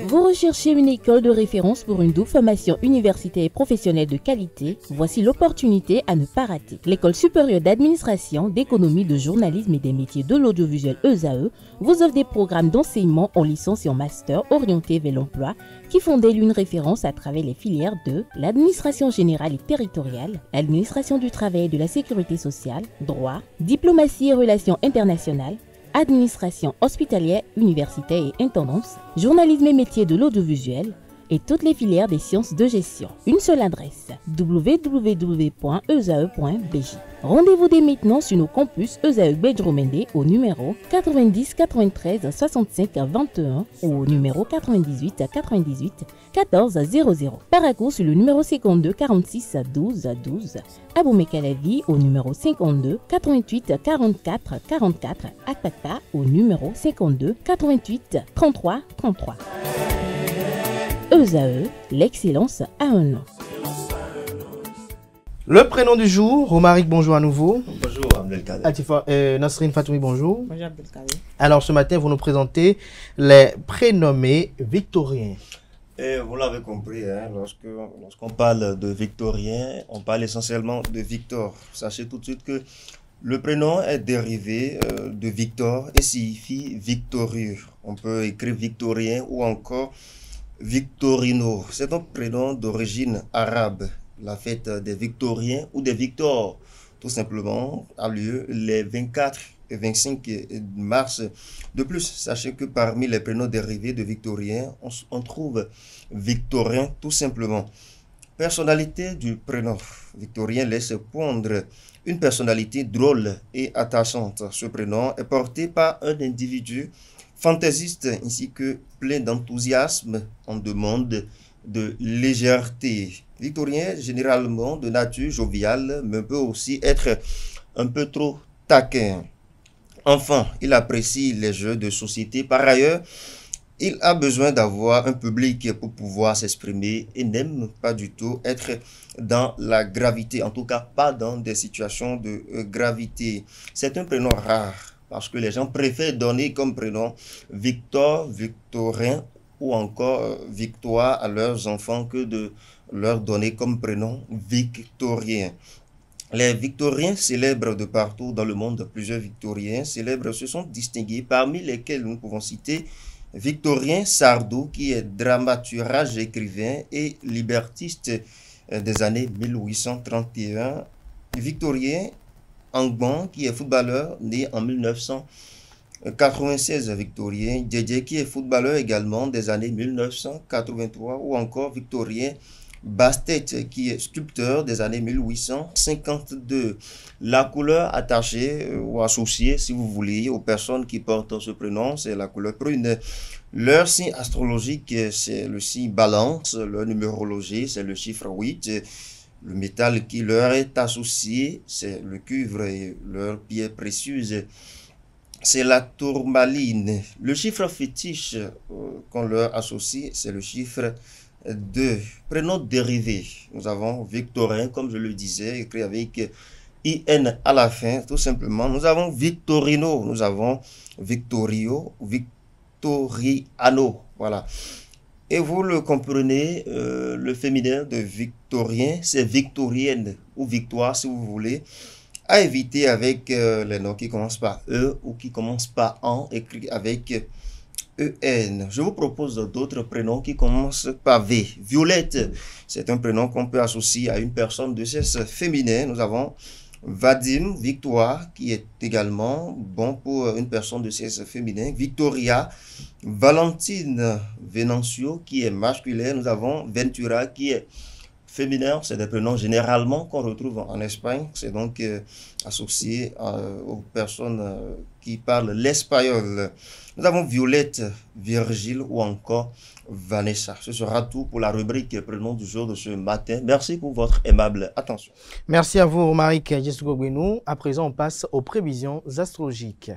Vous recherchez une école de référence pour une double formation universitaire et professionnelle de qualité? Voici l'opportunité à ne pas rater. L'École supérieure d'administration, d'économie, de journalisme et des métiers de l'audiovisuel ESAE vous offre des programmes d'enseignement en licence et en master orientés vers l'emploi qui font d'elle une référence à travers les filières de l'administration générale et territoriale, l'administration du travail et de la sécurité sociale, droit, diplomatie et relations internationales, administration hospitalière, universitaire et intendance, journalisme et métiers de l'audiovisuel et toutes les filières des sciences de gestion. Une seule adresse, www.esae.bj. Rendez-vous dès maintenant sur nos campus ESAE Bedjromende au numéro 90 93 65 21 ou au numéro 98 98 14 00. Paracourt sur le numéro 52 46 12 12. Aboumé-Calavi au numéro 52 88 44 44. Akpata au numéro 52 88 33 33. ESAE, l'excellence à un nom. Le prénom du jour, Romaric, bonjour à nouveau. Bonjour Abdelkader. Nasrine Fatoumi, bonjour. Bonjour Abdelkader. Alors ce matin, vous nous présentez les prénommés victoriens. Et vous l'avez compris, hein, lorsqu'on parle de victorien, on parle essentiellement de Victor. Sachez tout de suite que le prénom est dérivé de Victor et signifie victorieux. On peut écrire victorien ou encore Victorino. C'est un prénom d'origine arabe. La fête des Victoriens ou des Victors, tout simplement, a lieu les 24 et 25 mars. De plus, sachez que parmi les prénoms dérivés de Victorien, on trouve Victorin, tout simplement. Personnalité du prénom. Victorien laisse poindre une personnalité drôle et attachante. Ce prénom est porté par un individu fantaisiste ainsi que plein d'enthousiasme en demande de légèreté. Victorien, généralement de nature joviale, mais peut aussi être un peu trop taquin. Enfin, il apprécie les jeux de société. Par ailleurs, il a besoin d'avoir un public pour pouvoir s'exprimer et n'aime pas du tout être dans la gravité, en tout cas pas dans des situations de gravité. C'est un prénom rare parce que les gens préfèrent donner comme prénom Victor, Victorin ou encore Victoire à leurs enfants que de leur donner comme prénom Victorien. Les Victoriens célèbres de partout dans le monde, plusieurs Victoriens célèbres se sont distingués, parmi lesquels nous pouvons citer Victorien Sardou, qui est dramaturge, écrivain et libertiste des années 1831. Victorien Angban, qui est footballeur, né en 1996. Victorien Djedje, qui est footballeur également des années 1983. Ou encore Victorien Bastet, qui est sculpteur des années 1852. La couleur attachée ou associée, si vous voulez, aux personnes qui portent ce prénom, c'est la couleur brune. Leur signe astrologique, c'est le signe balance. Leur numérologie, c'est le chiffre 8. Le métal qui leur est associé, c'est le cuivre, et leur pierre précieuse, c'est la tourmaline. Le chiffre fétiche qu'on leur associe, c'est le chiffre 2. Prénom dérivé, nous avons Victorin, comme je le disais, écrit avec IN à la fin, tout simplement. Nous avons Victorino, nous avons Victorio, Victoriano, voilà. Et vous le comprenez, le féminin de Victorien, c'est Victorienne ou Victoire, si vous voulez. À éviter avec les noms qui commencent par E ou qui commencent par AN, écrit avec EN. Je vous propose d'autres prénoms qui commencent par V. Violette, c'est un prénom qu'on peut associer à une personne de sexe féminin. Nous avons Vadim, Victoire, qui est également bon pour une personne de sexe féminin. Victoria, Valentine, Venancio, qui est masculin. Nous avons Ventura, qui est féminin. C'est des prénoms généralement qu'on retrouve en Espagne. C'est donc associé aux personnes qui parlent l'espagnol. Nous avons Violette, Virgile ou encore Vanessa. Ce sera tout pour la rubrique prénom du jour de ce matin. Merci pour votre aimable attention. Merci à vous, Romaric Jesugogbenou. À présent, on passe aux prévisions astrologiques.